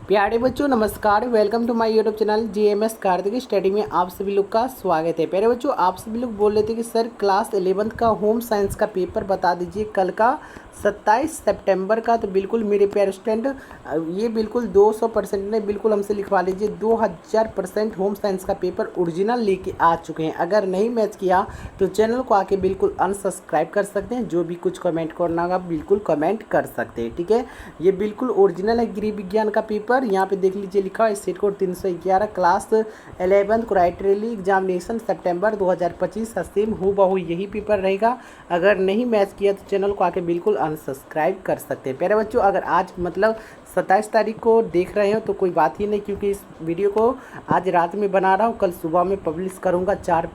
प्यारे बच्चों नमस्कार। Welcome to my YouTube channel GMS Kartik study में आप सभी लोग का स्वागत है। प्यारे बच्चों, आप सभी लोग बोल रहे थे कि सर क्लास 11th का होम साइंस का पेपर बता दीजिए कल का 27 सितंबर का। तो बिल्कुल मेरे प्यारे स्टूडेंट, ये बिल्कुल 200% ने बिल्कुल हमसे लिखवा लीजिए। 2000% होम साइंस का पेपर ओरिजिनल लेके आ चुके हैं। अगर नहीं मैच किया तो चैनल को आके बिल्कुल अनसब्सक्राइब कर सकते हैं। जो भी कुछ कमेंट करना होगा बिल्कुल कमेंट कर सकते हैं, ठीक है। ये बिल्कुल ओरिजिनल है गृह विज्ञान का पेपर। यहाँ पे देख लीजिए लिखा है स्टेट कोड 311 क्लास 11th क्राइटेरियली एग्जामिनेशन सितंबर 2025 सेम हूबहू यही पेपर रहेगा। अगर नहीं मैच किया तो चैनल को आके बिल्कुल अनसब्सक्राइब कर सकते हैं। प्यारे बच्चों, अगर आज मतलब 27 तारीख को देख रहे हो तो कोई बात ही नहीं, क्योंकि इस वीडियो को आज रात में बना रहा हूँ, कल सुबह में पब्लिश करूँगा 4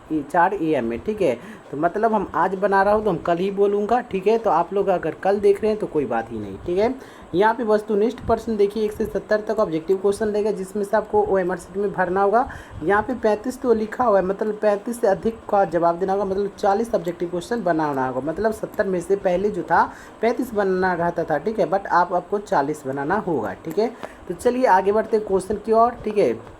AM में, ठीक है। तो मतलब हम आज बना रहा हूँ तो हम कल ही बोलूँगा, ठीक है। तो आप लोग अगर कल देख रहे हैं तो कोई बात ही नहीं, ठीक है। यहाँ पे वस्तुनिष्ठ प्रश्न देखिए 1 से 70 तक ऑब्जेक्टिव क्वेश्चन रहेगा, जिसमें से आपको OMR शीट में भरना होगा। यहाँ पे 35 तो लिखा हुआ है, मतलब 35 से अधिक का जवाब देना होगा, मतलब 40 ऑब्जेक्टिव क्वेश्चन बनाना होगा। मतलब 70 में से पहले जो था 35 बनाना रहता था, ठीक है, बट आपको 40 बनाना होगा, ठीक है। तो चलिए आगे बढ़ते क्वेश्चन की ओर, ठीक है।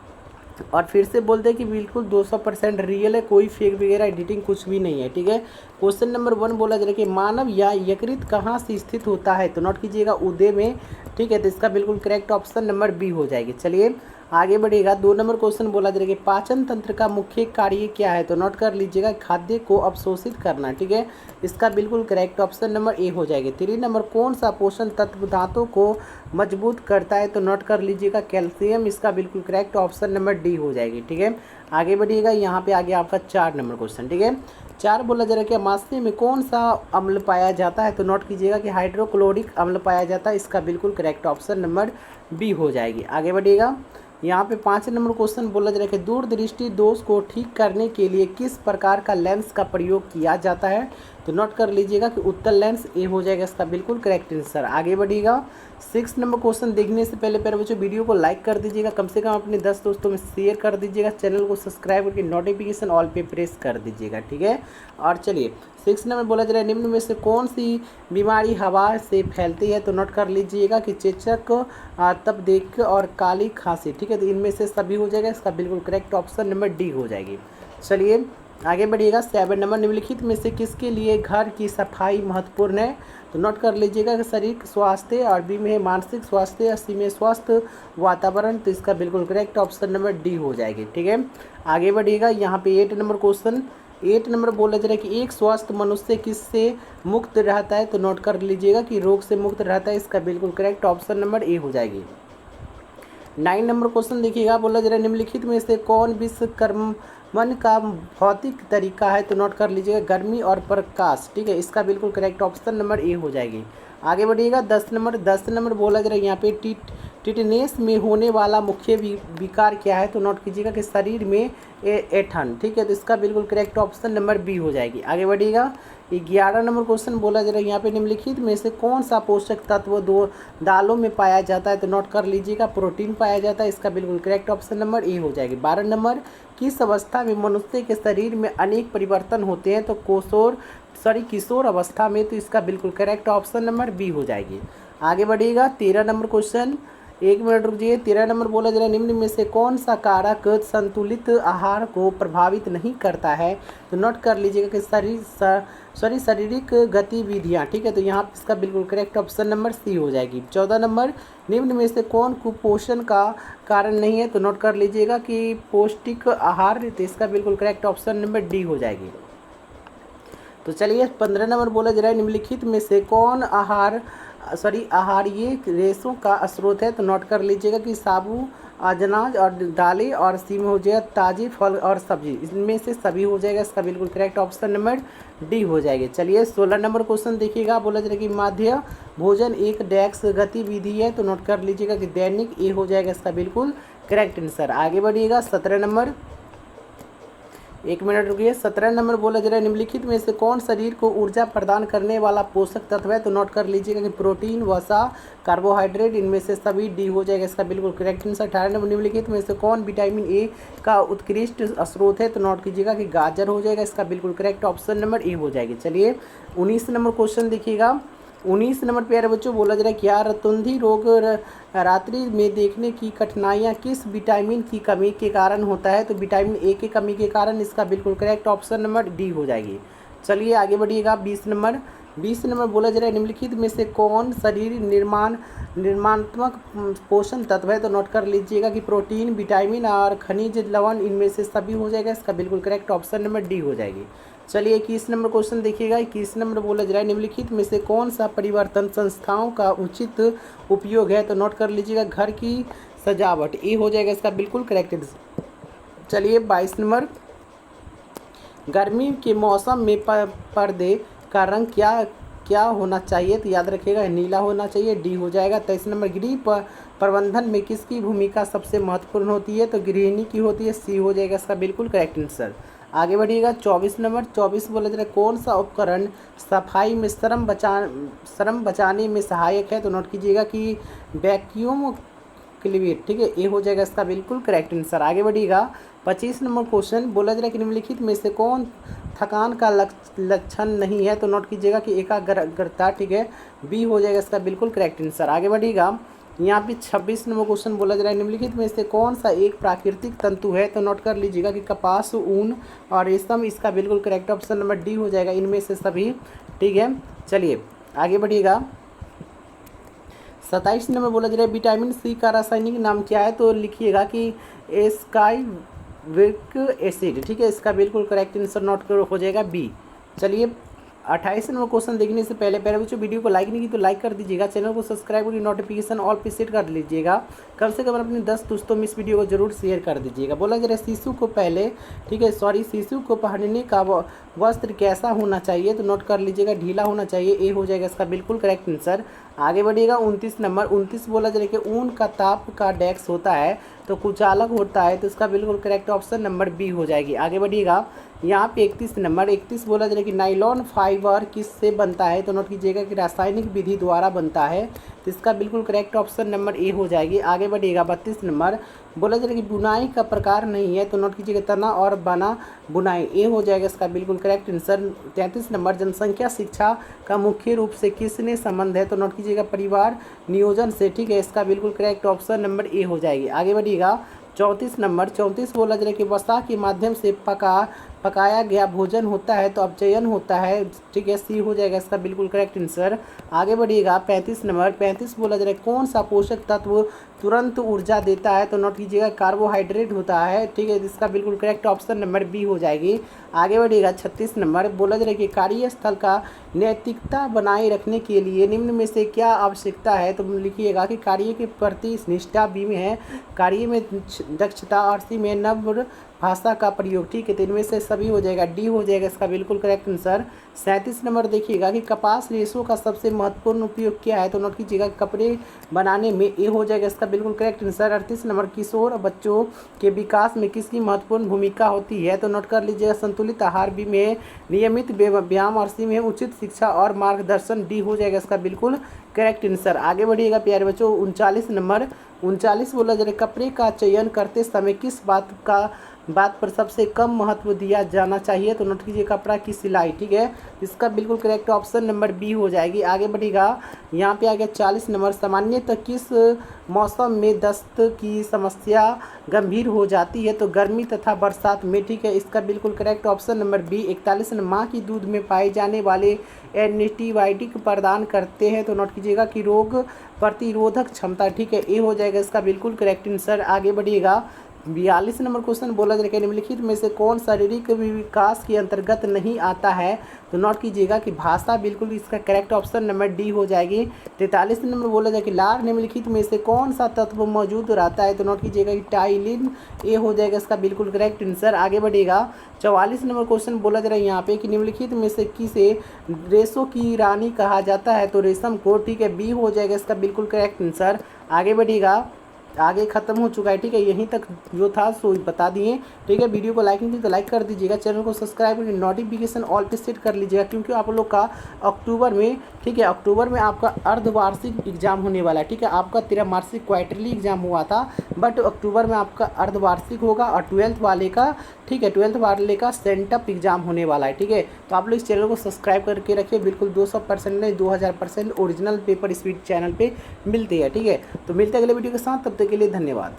और फिर से बोलते हैं कि बिल्कुल 200% रियल है, कोई फेक वगैरह एडिटिंग कुछ भी नहीं है, ठीक है। क्वेश्चन नंबर 1 बोला जा रहा है कि मानव या यकृत कहाँ से स्थित होता है, तो नोट कीजिएगा उदय में, ठीक है। तो इसका बिल्कुल करेक्ट ऑप्शन नंबर बी हो जाएगी। चलिए आगे बढ़िएगा। 2 नंबर क्वेश्चन बोला जा रहा है कि पाचन तंत्र का मुख्य कार्य क्या है, तो नोट कर लीजिएगा खाद्य को अवशोषित करना, ठीक है। इसका बिल्कुल करेक्ट ऑप्शन नंबर ए हो जाएगी। 3 नंबर कौन सा पोषण तत्व दांतों को मजबूत करता है, तो नोट कर लीजिएगा कैल्शियम। इसका बिल्कुल करेक्ट ऑप्शन नंबर डी हो जाएगी, ठीक है। आगे बढ़िएगा। यहाँ पे आगे आपका 4 नंबर क्वेश्चन, ठीक है। 4 बोला जा रहा है कि अमाशय में कौन सा अम्ल पाया जाता है, तो नोट कीजिएगा कि हाइड्रोक्लोरिक अम्ल पाया जाता है। इसका बिल्कुल करेक्ट ऑप्शन नंबर बी हो जाएगी। आगे बढ़िएगा। यहाँ पे 5 नंबर क्वेश्चन बोला जा रहा है कि दूरदृष्टि दोष को ठीक करने के लिए किस प्रकार का लेंस का प्रयोग किया जाता है, तो नोट कर लीजिएगा कि उत्तल लेंस ए हो जाएगा इसका बिल्कुल करेक्ट आंसर। आगे बढ़िएगा। 6 नंबर क्वेश्चन देखने से पहले प्यारे बच्चों वीडियो को लाइक कर दीजिएगा, कम से कम अपने 10 दोस्तों में शेयर कर दीजिएगा, चैनल को सब्सक्राइब करके नोटिफिकेशन ऑल पे प्रेस कर दीजिएगा, ठीक है। और चलिए 6 नंबर बोला जा रहा है निम्न में से कौन सी बीमारी हवा से फैलती है, तो नोट कर लीजिएगा कि चेचक, तपदेख और काली खांसी, ठीक है। तो इनमें से सभी हो जाएगा, इसका बिल्कुल करेक्ट ऑप्शन नंबर डी हो जाएगी। चलिए आगे बढ़िएगा। 7 नंबर निम्नलिखित में से किसके लिए घर की सफाई महत्वपूर्ण है, तो नोट कर लीजिएगा कि शारीरिक स्वास्थ्य, और बी में है मानसिक स्वास्थ्य, सी में स्वस्थ वातावरण। तो इसका बिल्कुल करेक्ट ऑप्शन नंबर डी हो जाएगी, ठीक है। आगे बढ़िएगा। यहाँ पे 8 नंबर क्वेश्चन 8 नंबर बोला जा रहा है कि एक स्वस्थ मनुष्य किससे मुक्त रहता है, तो नोट कर लीजिएगा कि रोग से मुक्त रहता है। इसका बिल्कुल करेक्ट ऑप्शन नंबर ए हो जाएगी। 9 नंबर क्वेश्चन देखिएगा। बोला जा रहा है निम्नलिखित में से कौन विश्वकर्मन का भौतिक तरीका है, तो नोट कर लीजिएगा गर्मी और प्रकाश, ठीक है। इसका बिल्कुल करेक्ट ऑप्शन नंबर ए हो जाएगी। आगे बढ़िएगा। 10 नंबर बोला जा रहा है यहाँ पे टिटनेस में होने वाला मुख्य विकार क्या है, तो नोट कीजिएगा कि शरीर में ऐंठन, ठीक है। तो इसका बिल्कुल करेक्ट ऑप्शन नंबर बी हो जाएगी। आगे बढ़िएगा। 11 नंबर क्वेश्चन बोला जा रहा है यहाँ पे निम्नलिखित में से कौन सा पोषक तत्व दो दालों में पाया जाता है, तो नोट कर लीजिएगा प्रोटीन पाया जाता है। इसका बिल्कुल करेक्ट ऑप्शन नंबर ए हो जाएगी। 12 नंबर किस अवस्था में मनुष्य के शरीर में अनेक परिवर्तन होते हैं, तो किशोर अवस्था में। तो इसका बिल्कुल करेक्ट ऑप्शन नंबर बी हो जाएगी। आगे बढ़िएगा। 13 नंबर क्वेश्चन, 1 मिनट रुकिए। 13 नंबर बोला जा रहा है निम्न में से कौन सा कारक संतुलित आहार को प्रभावित नहीं करता है, तो नोट कर लीजिएगा कि शारीरिक गतिविधियाँ, ठीक है। तो यहाँ पर इसका बिल्कुल करेक्ट ऑप्शन नंबर सी हो जाएगी। 14 नंबर निम्न में से कौन कुपोषण का कारण नहीं है, तो नोट कर लीजिएगा कि पौष्टिक आहार। तो इसका बिल्कुल करेक्ट ऑप्शन नंबर डी हो जाएगी। तो चलिए 15 नंबर बोला जा रहा है निम्नलिखित में से कौन आहारीय रेशों का स्रोत है, तो नोट कर लीजिएगा कि साबु, अनाज और दालें, और सी में हो जाएगा ताज़े फल और सब्जी। इनमें से सभी हो जाएगा। इसका बिल्कुल करेक्ट ऑप्शन नंबर डी हो जाएगी। चलिए 16 नंबर क्वेश्चन देखिएगा। बोला जा रहा है कि माध्य भोजन एक डेस्क गतिविधि है, तो नोट कर लीजिएगा कि दैनिक ए हो जाएगा। इसका बिल्कुल करेक्ट आंसर। आगे बढ़िएगा। 17 नंबर, 1 मिनट रुकिए। 17 नंबर बोला जा रहा है निम्नलिखित में से कौन शरीर को ऊर्जा प्रदान करने वाला पोषक तत्व है, तो नोट कर लीजिएगा कि प्रोटीन, वसा, कार्बोहाइड्रेट। इनमें से सभी डी हो जाएगा। इसका बिल्कुल करेक्ट आंसर। 18 नंबर निम्नलिखित में से कौन विटामिन ए का उत्कृष्ट स्रोत है, तो नोट कीजिएगा कि गाजर हो जाएगा। इसका बिल्कुल करेक्ट ऑप्शन नंबर ए हो जाएगी। चलिए 19 नंबर क्वेश्चन देखिएगा। 19 नंबर प्यारे बच्चों बोला जा रहा है क्या रतुंधी रोग रात्रि में देखने की कठिनाइयाँ किस विटामिन की कमी के कारण होता है? तो विटामिन ए की कमी के कारण। इसका बिल्कुल करेक्ट ऑप्शन नंबर डी हो जाएगी। चलिए आगे बढ़िएगा। 20 नंबर बोला जा रहा है निम्नलिखित में से कौन शरीर निर्माणात्मक पोषण तत्व है? तो नोट कर लीजिएगा कि प्रोटीन, विटामिन और खनिज लवण इनमें से सभी हो जाएगा। इसका बिल्कुल करेक्ट ऑप्शन नंबर डी हो जाएगी। चलिए 21 नंबर क्वेश्चन देखिएगा। 21 नंबर बोला जा रहा है निम्नलिखित में से कौन सा परिवर्तन संस्थाओं का उचित उपयोग है? तो नोट कर लीजिएगा घर की सजावट, ये हो जाएगा इसका बिल्कुल करेक्ट। चलिए 22 नंबर, गर्मी के मौसम में पर्दे का रंग क्या होना चाहिए? तो याद रखिएगा नीला होना चाहिए, डी हो जाएगा। 23 नंबर, गृह प्रबंधन में किसकी भूमिका सबसे महत्वपूर्ण होती है? तो गृहिणी की होती है, सी हो जाएगा इसका बिल्कुल करेक्ट आंसर। आगे बढ़िएगा। 24 नंबर, 24 बोला जा रहा है कौन सा उपकरण सफाई में श्रम बचाने में सहायक है? तो नोट कीजिएगा कि वैक्यूम क्लीनर, ठीक है, ये हो जाएगा इसका बिल्कुल करेक्ट आंसर। आगे बढ़िएगा। 25 नंबर क्वेश्चन बोला जा रहा है कि निम्नलिखित में से कौन थकान का लक्षण नहीं है? तो नोट कीजिएगा कि एकाग्रता, ठीक है, बी हो जाएगा इसका बिल्कुल करेक्ट आंसर। आगे बढ़िएगा। यहाँ पे 26 नंबर क्वेश्चन बोला जा रहा है निम्नलिखित में से कौन सा एक प्राकृतिक तंतु है? तो नोट कर लीजिएगा कि कपास, ऊन और रेशम, इसका बिल्कुल करेक्ट ऑप्शन नंबर डी हो जाएगा, इनमें से सभी, ठीक है। चलिए आगे बढ़िएगा। 27 नंबर बोला जा रहा है विटामिन सी का रासायनिक नाम क्या है? तो लिखिएगा कि एस्कॉर्बिक एसिड, ठीक है, इसका बिल्कुल करेक्ट आंसर नोट हो जाएगा बी। चलिए 28 नंबर क्वेश्चन देखने से पहले बच्चों वीडियो को लाइक नहीं की तो लाइक कर दीजिएगा, चैनल को सब्सक्राइब करके नोटिफिकेशन ऑल पे सेट कर लीजिएगा। कम से कम अपने 10 दोस्तों में इस वीडियो को जरूर शेयर कर दीजिएगा। बोला जा रहा है शिशु को पहले, ठीक है, शिशु को पहनने का वस्त्र कैसा होना चाहिए? तो नोट कर लीजिएगा ढीला होना चाहिए, ये हो जाएगा इसका बिल्कुल करेक्ट आंसर। आगे बढ़िएगा। 29 नंबर, 29 बोला जा रहा है कि ऊन का ताप का डेक्स होता है तो कुचालक होता है, तो इसका बिल्कुल करेक्ट ऑप्शन नंबर बी हो जाएगी। आगे बढ़िएगा। यहाँ पे 31 नंबर, 31 बोला जा रहा है कि नाइलॉन फाइबर किससे बनता है? तो नोट कीजिएगा कि रासायनिक विधि द्वारा बनता है, तो इसका बिल्कुल करेक्ट ऑप्शन नंबर ए हो जाएगी। आगे बढ़िएगा। 32 नंबर बोला जा रहा है कि बुनाई का प्रकार नहीं है, तो नोट कीजिएगा तना और बना बुनाई, ए हो जाएगा इसका बिल्कुल करेक्ट आंसर। 33 नंबर, जनसंख्या शिक्षा का मुख्य रूप से किसने संबंध है? तो नोट कीजिएगा परिवार नियोजन से, ठीक है, इसका बिल्कुल करेक्ट ऑप्शन नंबर ए हो जाएगी। आगे बढ़िएगा। 34 नंबर, 34 बोला जा रहा है कि वसा के माध्यम से पकाया गया भोजन होता है तो अपचयन होता है, ठीक है, सी हो जाएगा इसका बिल्कुल करेक्ट आंसर। आगे बढ़िएगा। 35 नंबर, 35 बोला जा रहा है कौन सा पोषक तत्व तुरंत ऊर्जा देता है? तो नोट कीजिएगा कार्बोहाइड्रेट होता है, ठीक है, इसका बिल्कुल करेक्ट ऑप्शन नंबर बी हो जाएगी। आगे बढ़िएगा। 36 नंबर बोला जा रहा है कि कार्यस्थल का नैतिकता बनाए रखने के लिए निम्न में से क्या आवश्यकता है? तो लिखिएगा कि कार्य के प्रति निष्ठा, बी में है कार्य में दक्षता और सी में नव भाषा का प्रयोग, ठीक है, तो इनमें से सभी हो जाएगा, डी हो जाएगा इसका बिल्कुल करेक्ट आंसर। 37 नंबर देखिएगा कि कपास रेशों का सबसे महत्वपूर्ण उपयोग क्या है? तो नोट कीजिएगा कपड़े बनाने में, ए हो जाएगा इसका बिल्कुल करेक्ट आंसर। 38 नंबर, किशोर बच्चों के विकास में किसकी महत्वपूर्ण भूमिका होती है? तो नोट कर लीजिएगा संतुलित आहार, बी में नियमित व्यायाम और सी में उचित शिक्षा और मार्गदर्शन, डी हो जाएगा इसका बिल्कुल करेक्ट आंसर। आगे बढ़िएगा प्यारे बच्चों। 39 नंबर, 39 बोला जा रहा है कपड़े का चयन करते समय किस बात पर सबसे कम महत्व दिया जाना चाहिए? तो नोट कीजिए कपड़ा की सिलाई, ठीक है, इसका बिल्कुल करेक्ट ऑप्शन नंबर बी हो जाएगी। आगे बढ़ेगा। यहाँ पे आ गया 40 नंबर, सामान्यतः किस मौसम में दस्त की समस्या गंभीर हो जाती है? तो गर्मी तथा बरसात में, ठीक है, इसका बिल्कुल करेक्ट ऑप्शन नंबर बी। 41 नंबर, माँ की दूध में पाए जाने वाले एंटीबायोटिक प्रदान करते हैं, तो नोट कीजिएगा कि रोग प्रतिरोधक क्षमता, ठीक है, ये हो जाएगा इसका बिल्कुल करेक्ट आंसर। आगे बढ़िएगा। 42 नंबर क्वेश्चन बोला जा रहा है निम्नलिखित में से कौन शारीरिक विकास के अंतर्गत नहीं आता है? तो नोट कीजिएगा कि भाषा, बिल्कुल इसका करेक्ट ऑप्शन नंबर डी हो जाएगी। 43 नंबर बोला जाए कि लार निम्नलिखित में से कौन सा तत्व मौजूद रहता है? तो नोट कीजिएगा कि टाइलिन, ए हो जाएगा इसका बिल्कुल करेक्ट आंसर। आगे बढ़ेगा। 44 नंबर क्वेश्चन बोला जा रहा है यहाँ पे कि निम्नलिखित में से किसे रेशों की रानी कहा जाता है? तो रेशम को, ठीक है, बी हो जाएगा इसका बिल्कुल करेक्ट आंसर। आगे बढ़ेगा। आगे खत्म हो चुका है, ठीक है, यहीं तक जो था सो बता दिए, ठीक है। वीडियो को लाइक नहीं की तो लाइक कर दीजिएगा, चैनल को सब्सक्राइब करके नोटिफिकेशन ऑल पे सेट कर लीजिएगा, क्योंकि आप लोग का अक्टूबर में, ठीक है, अक्टूबर में आपका अर्धवार्षिक एग्जाम होने वाला है, ठीक है। आपका त्रैमासिक क्वार्टरली एग्जाम हुआ था, बट अक्टूबर में आपका अर्धवार्षिक होगा और 12th वाले का ठीक है। 12th वाले का सेंटअप एग्जाम होने वाला है, ठीक है। तो आप लोग इस चैनल को सब्सक्राइब करके रखिए, बिल्कुल 200% नहीं 2000% ओरिजिनल पेपर स्पीड चैनल पे मिलती है, ठीक है। तो मिलते हैं अगले वीडियो के साथ, तब तक के लिए धन्यवाद।